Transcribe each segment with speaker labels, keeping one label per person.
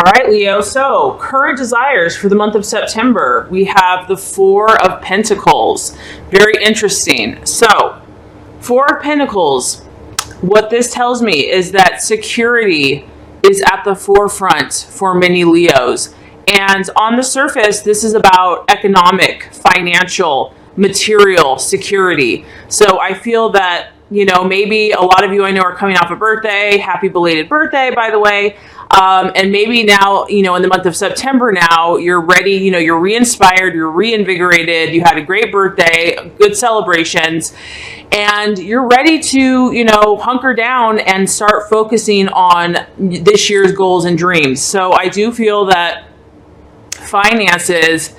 Speaker 1: right, Leo. So, current desires for the month of September. We have the Four of Pentacles. Very interesting. So, Four of Pentacles, what this tells me is that security is at the forefront for many Leos. And on the surface, this is about economic, financial, material security. So I feel that, maybe a lot of you I know are coming off a birthday. Happy belated birthday, by the way. And maybe now, in the month of September now, you're ready, you're re-inspired, you're reinvigorated, you had a great birthday, good celebrations, and you're ready to, hunker down and start focusing on this year's goals and dreams. So I do feel that finances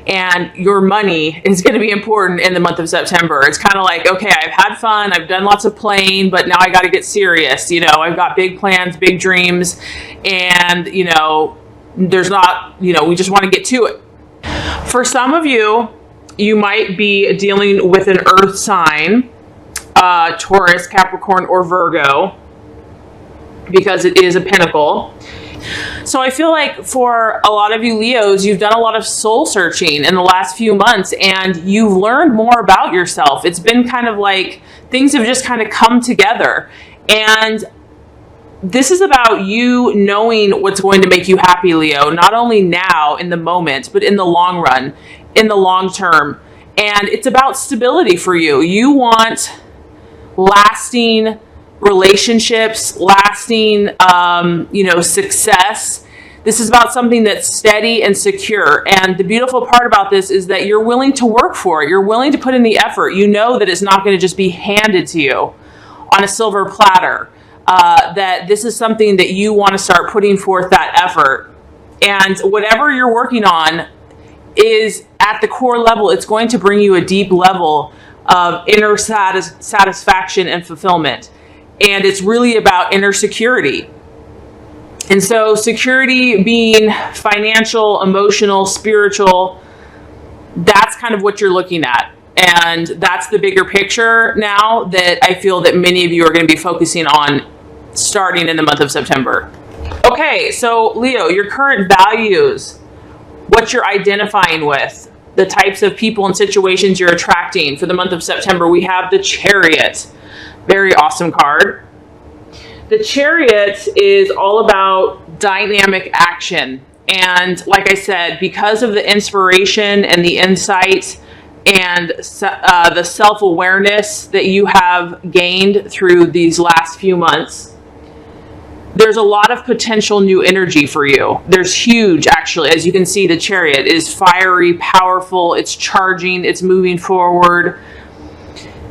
Speaker 1: and your money is going to be important in the month of September. It's kind of like, okay, I've had fun, I've done lots of playing, but now I got to get serious. I've got big plans, big dreams, and, there's not, we just want to get to it. For some of you, you might be dealing with an earth sign, Taurus, Capricorn, or Virgo, because it is a pentacle. So I feel like for a lot of you Leos, you've done a lot of soul searching in the last few months and you've learned more about yourself. It's been kind of like things have just kind of come together. And this is about you knowing what's going to make you happy, Leo, not only now in the moment, but in the long run, in the long term. And it's about stability for you. You want lasting relationships, lasting, success. This is about something that's steady and secure. And the beautiful part about this is that you're willing to work for it. You're willing to put in the effort. You know that it's not going to just be handed to you on a silver platter. That this is something that you want to start putting forth that effort. And whatever you're working on is at the core level, it's going to bring you a deep level of inner satisfaction and fulfillment. And it's really about inner security. And so security being financial, emotional, spiritual, that's kind of what you're looking at. And that's the bigger picture now that I feel that many of you are going to be focusing on starting in the month of September. Okay, so Leo, your current values, what you're identifying with, the types of people and situations you're attracting for the month of September. We have the Chariot. Very awesome card. The Chariot is all about dynamic action. And like I said, because of the inspiration and the insight and the self-awareness that you have gained through these last few months, there's a lot of potential new energy for you. There's huge, actually. As you can see, the Chariot is fiery, powerful, it's charging, it's moving forward.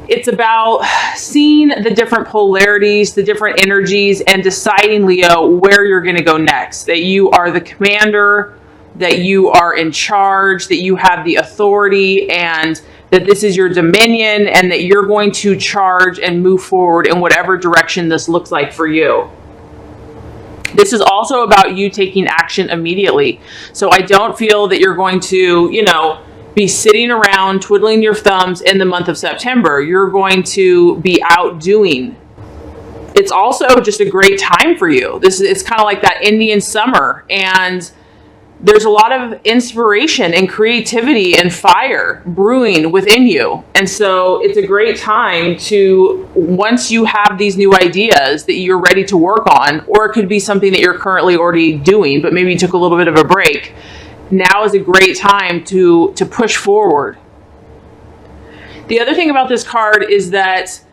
Speaker 1: It's about seeing the different polarities, the different energies, and deciding, Leo, where you're going to go next. That you are the commander, that you are in charge, that you have the authority, and that this is your dominion, and that you're going to charge and move forward in whatever direction this looks like for you. This is also about you taking action immediately. So I don't feel that you're going to, be sitting around twiddling your thumbs in the month of September. You're going to be out doing. It's also just a great time for you. It's kind of like that Indian summer, and there's a lot of inspiration and creativity and fire brewing within you. And so it's a great time to, once you have these new ideas that you're ready to work on, or it could be something that you're currently already doing, but maybe you took a little bit of a break. Now is a great time to push forward. The other thing about this card is that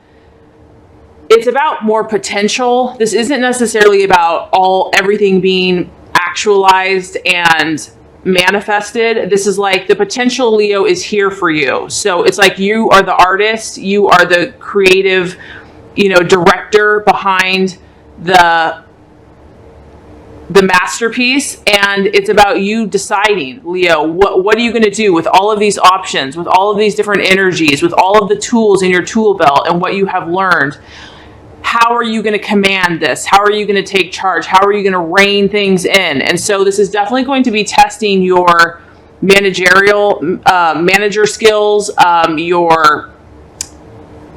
Speaker 1: it's about more potential. This isn't necessarily about everything being actualized and manifested. This is like the potential, Leo, is here for you. So it's like you are the artist, you are the creative, director behind the masterpiece, and it's about you deciding, Leo, what are you going to do with all of these options, with all of these different energies, with all of the tools in your tool belt and what you have learned. How are you going to command this? How are you going to take charge? How are you going to rein things in? And so this is definitely going to be testing your managerial manager skills, your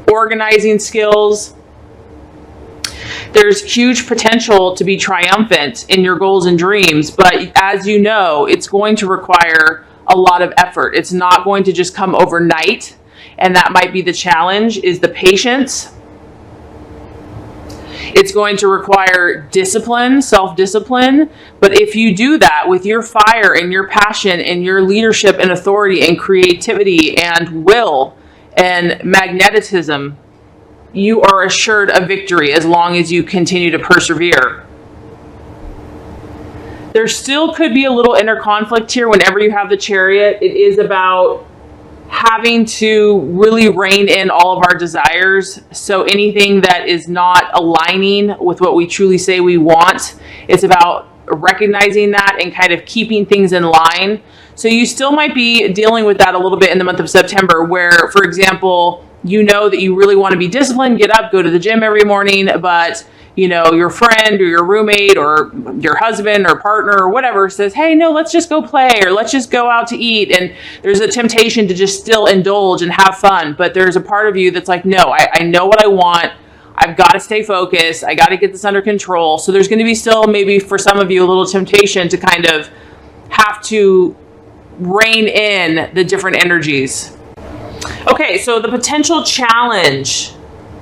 Speaker 1: organizing skills. There's huge potential to be triumphant in your goals and dreams, but as you know, it's going to require a lot of effort. It's not going to just come overnight, and that might be the challenge, is the patience. It's going to require discipline, self-discipline, but if you do that with your fire and your passion and your leadership and authority and creativity and will and magnetism, you are assured a victory as long as you continue to persevere. There still could be a little inner conflict here whenever you have the Chariot. It is about having to really rein in all of our desires. So anything that is not aligning with what we truly say we want, it's about recognizing that and kind of keeping things in line. So you still might be dealing with that a little bit in the month of September, where, for example, you know that you really want to be disciplined, get up, go to the gym every morning, but you know, your friend or your roommate or your husband or partner or whatever says, hey, no, let's just go play or let's just go out to eat. And there's a temptation to just still indulge and have fun. But there's a part of you that's like, no, I know what I want. I've got to stay focused. I got to get this under control. So there's going to be still maybe for some of you a little temptation to kind of have to rein in the different energies. Okay, so the potential challenge,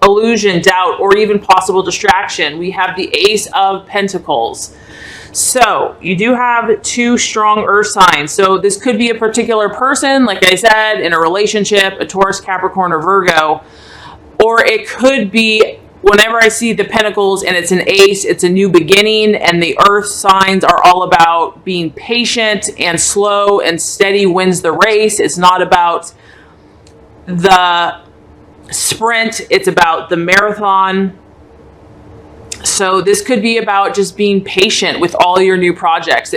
Speaker 1: illusion, doubt, or even possible distraction. We have the Ace of Pentacles. So you do have two strong earth signs. So this could be a particular person, like I said, in a relationship, a Taurus, Capricorn, or Virgo. Or it could be, whenever I see the Pentacles and it's an ace, it's a new beginning, and the earth signs are all about being patient and slow and steady wins the race. It's not about the sprint, it's about the marathon. So this could be about just being patient with all your new projects,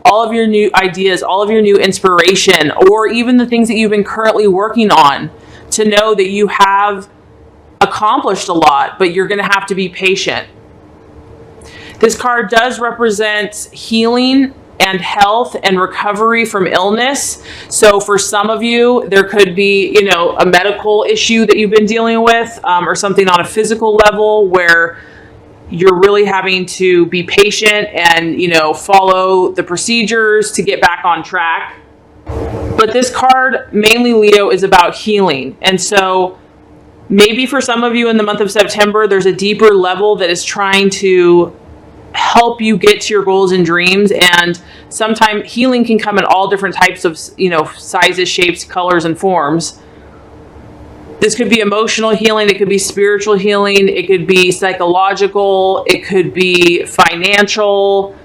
Speaker 1: all of your new ideas, all of your new inspiration, or even the things that you've been currently working on, to know that you have accomplished a lot, but you're going to have to be patient. This card does represent healing and health and recovery from illness. So for some of you, there could be, you know, a medical issue that you've been dealing with, or something on a physical level where you're really having to be patient and, you know, follow the procedures to get back on track. But this card, mainly Leo, is about healing. And so maybe for some of you in the month of September, there's a deeper level that is trying to help you get to your goals and dreams. And sometimes healing can come in all different types of, you know, sizes, shapes, colors, and forms. This could be emotional healing. It could be spiritual healing. It could be psychological. It could be financial.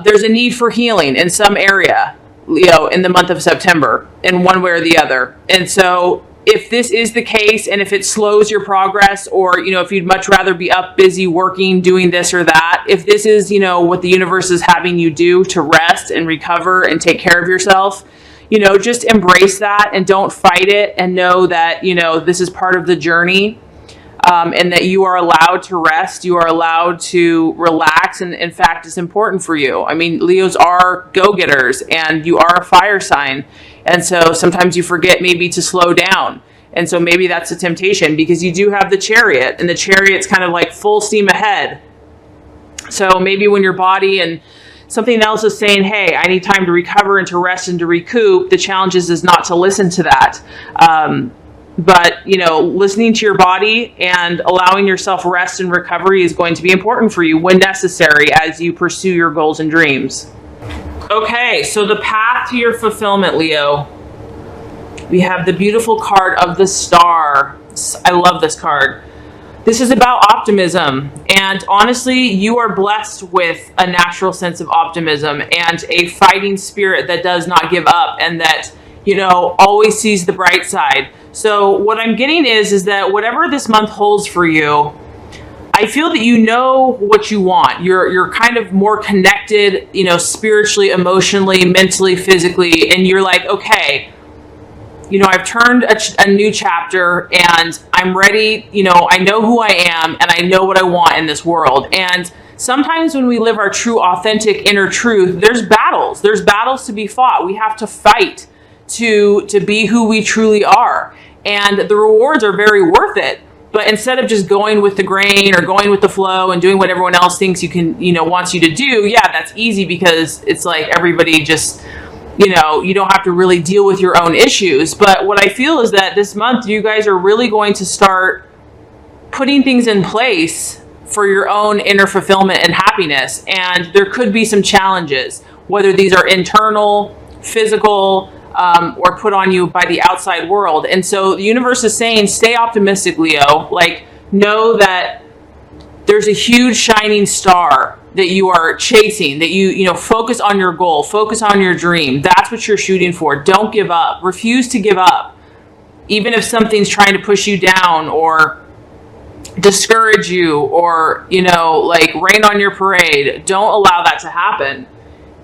Speaker 1: There's a need for healing in some area, Leo, in the month of September, in one way or the other. And so if this is the case, and if it slows your progress, or, you know, if you'd much rather be up, busy, working, doing this or that, if this is, you know, what the universe is having you do to rest and recover and take care of yourself, you know, just embrace that and don't fight it, and know that, you know, this is part of the journey, and that you are allowed to rest. You are allowed to relax. And in fact, it's important for you. I mean, Leos are go-getters, and you are a fire sign. And so sometimes you forget maybe to slow down. And so maybe that's a temptation, because you do have the Chariot, and the Chariot's kind of like full steam ahead. So maybe when your body and something else is saying, hey, I need time to recover and to rest and to recoup, the challenge is not to listen to that. But, you know, listening to your body and allowing yourself rest and recovery is going to be important for you when necessary as you pursue your goals and dreams. Okay, so the path to your fulfillment, Leo. We have the beautiful card of the Star. I love this card. This is about optimism. And honestly, you are blessed with a natural sense of optimism and a fighting spirit that does not give up, and that, you know, always sees the bright side. So what I'm getting is that whatever this month holds for you, I feel that you know what you want. You're kind of more connected, you know, spiritually, emotionally, mentally, physically, and you're like, okay, you know, I've turned a new chapter, and I'm ready. You know, I know who I am, and I know what I want in this world. And sometimes when we live our true, authentic inner truth, there's battles. There's battles to be fought. We have to fight to be who we truly are. And the rewards are very worth it. But instead of just going with the grain or going with the flow and doing what everyone else thinks you can, wants you to do, yeah, that's easy because it's like everybody just, you don't have to really deal with your own issues. But what I feel is that this month you guys are really going to start putting things in place for your own inner fulfillment and happiness. And there could be some challenges, whether these are internal, physical, or put on you by the outside world. And so the universe is saying, stay optimistic, Leo. Like, know that there's a huge shining star that you are chasing, that you focus on your goal, focus on your dream. That's what you're shooting for. Don't give up. Refuse to give up. Even if something's trying to push you down or discourage you or, like rain on your parade, don't allow that to happen.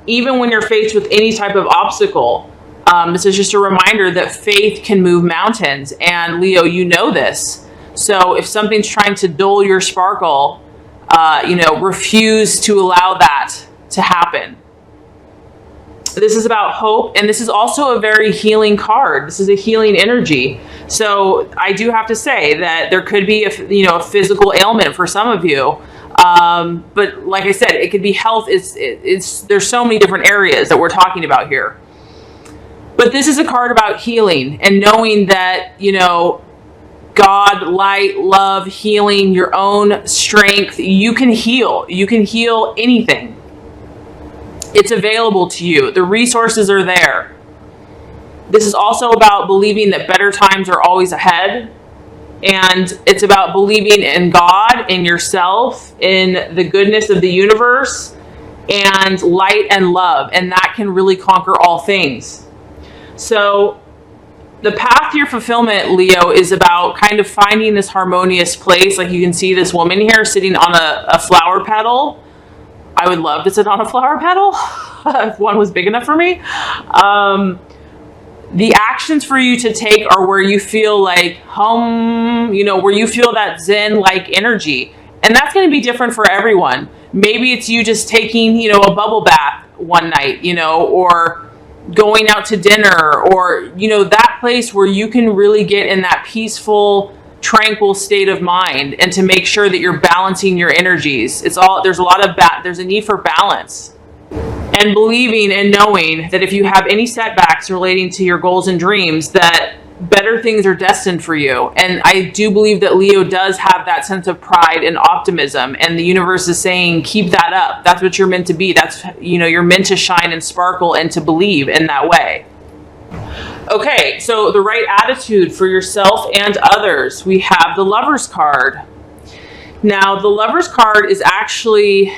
Speaker 1: Even when you're faced with any type of obstacle, this is just a reminder that faith can move mountains. And Leo, you know this. So if something's trying to dull your sparkle, refuse to allow that to happen. This is about hope, and this is also a very healing card. This is a healing energy. So I do have to say that there could be a physical ailment for some of you. But like I said, it could be health. There's so many different areas that we're talking about here. But this is a card about healing and knowing that, God, light, love, healing, your own strength. You can heal. You can heal anything. It's available to you. The resources are there. This is also about believing that better times are always ahead. And it's about believing in God, in yourself, in the goodness of the universe, and light and love. And that can really conquer all things. So the path to your fulfillment, Leo, is about kind of finding this harmonious place. Like you can see this woman here sitting on a flower petal. I would love to sit on a flower petal if one was big enough for me. The actions for you to take are where you feel like home, where you feel that Zen-like energy. And that's going to be different for everyone. Maybe it's you just taking, a bubble bath one night, or going out to dinner, or, that place where you can really get in that peaceful, tranquil state of mind, and to make sure that you're balancing your energies. There's a need for balance, and believing and knowing that if you have any setbacks relating to your goals and dreams, that better things are destined for you. And I do believe that Leo does have that sense of pride and optimism, and the universe is saying, keep that up. That's what you're meant to be. That's, you're meant to shine and sparkle and to believe in that way. Okay, so the right attitude for yourself and others. We have the Lover's card. Now, the Lover's card is actually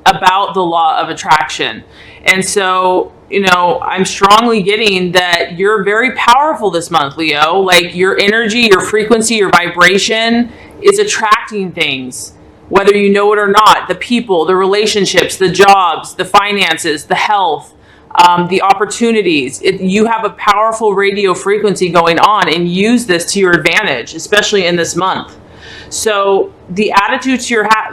Speaker 1: about the law of attraction. And so, I'm strongly getting that you're very powerful this month, Leo. Like your energy, your frequency, your vibration is attracting things, whether you know it or not. The people, the relationships, the jobs, the finances, the health, the opportunities. You have a powerful radio frequency going on, and use this to your advantage, especially in this month. So the attitude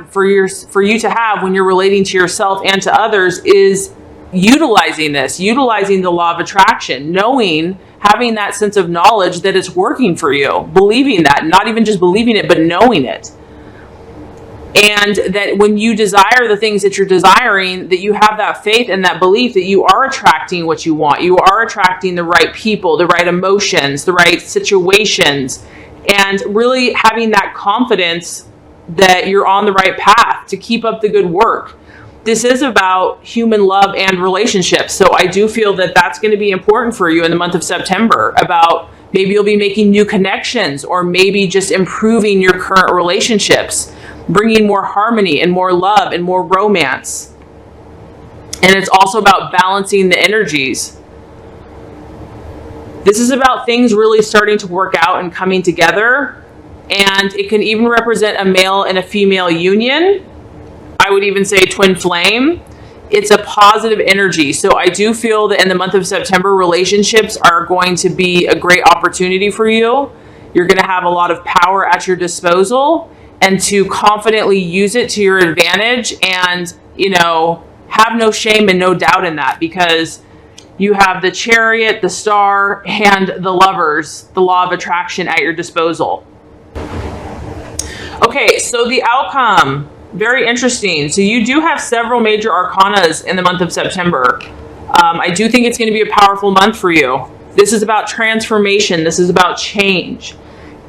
Speaker 1: for you to have when you're relating to yourself and to others is utilizing the law of attraction, having that sense of knowledge that it's working for you, believing that, not even just believing it, but knowing it. And that when you desire the things that you're desiring, that you have that faith and that belief that you are attracting what you want. You are attracting the right people, the right emotions, the right situations, and really having that confidence that you're on the right path to keep up the good work. This is about human love and relationships. So I do feel that that's going to be important for you in the month of September, about maybe you'll be making new connections, or maybe just improving your current relationships, bringing more harmony and more love and more romance. And it's also about balancing the energies. This is about things really starting to work out and coming together. And it can even represent a male and a female union. I would even say twin flame. It's a positive energy. So I do feel that in the month of September, relationships are going to be a great opportunity for you. You're going to have a lot of power at your disposal, and to confidently use it to your advantage, and, have no shame and no doubt in that, because you have the Chariot, the Star, and the Lovers, the law of attraction at your disposal. Okay, so the outcome, very interesting. So you do have several major arcanas in the month of September. I do think it's going to be a powerful month for you. This is about transformation. This is about change.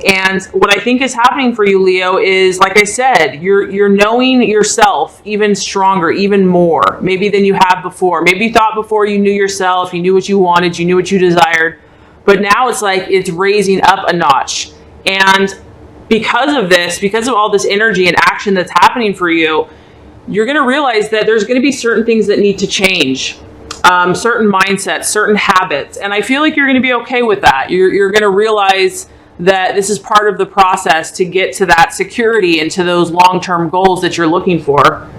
Speaker 1: And what I think is happening for you, Leo, is, like I said, you're knowing yourself even stronger, even more, maybe than you have before. Maybe you thought before you knew yourself, you knew what you wanted, you knew what you desired. But now it's like it's raising up a notch. And because of this, because of all this energy and action that's happening for you, you're going to realize that there's going to be certain things that need to change, certain mindsets, certain habits. And I feel like you're going to be okay with that. You're going to realize that this is part of the process to get to that security and to those long-term goals that you're looking for.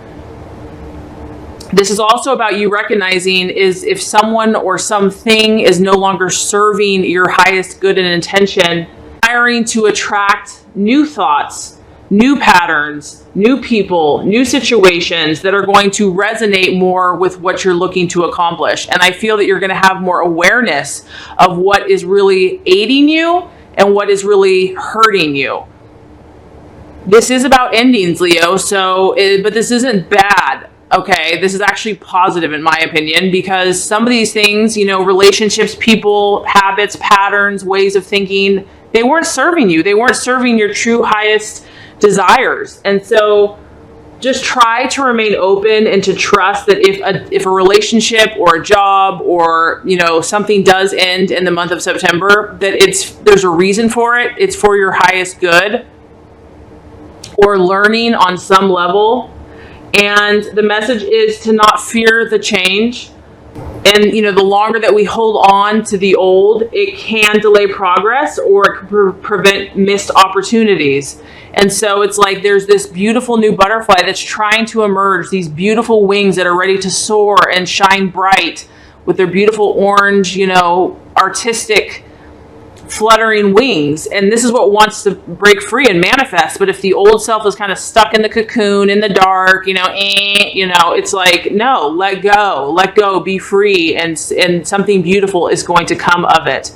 Speaker 1: This is also about you recognizing is if someone or something is no longer serving your highest good and intention, desiring to attract new thoughts, new patterns, new people, new situations that are going to resonate more with what you're looking to accomplish. And I feel that you're going to have more awareness of what is really aiding you and what is really hurting you. This is about endings, Leo, but this isn't bad. Okay, this is actually positive in my opinion, because some of these things, relationships, people, habits, patterns, ways of thinking, they weren't serving you. They weren't serving your true highest desires. And so just try to remain open and to trust that if a relationship or a job or, something does end in the month of September, that there's a reason for it. It's for your highest good or learning on some level. And the message is to not fear the change. And, the longer that we hold on to the old, it can delay progress or it can prevent missed opportunities. And so it's like there's this beautiful new butterfly that's trying to emerge, these beautiful wings that are ready to soar and shine bright with their beautiful orange, artistic fluttering wings. And this is what wants to break free and manifest. But if the old self is kind of stuck in the cocoon in the dark, it's like, no, let go, be free, and something beautiful is going to come of it.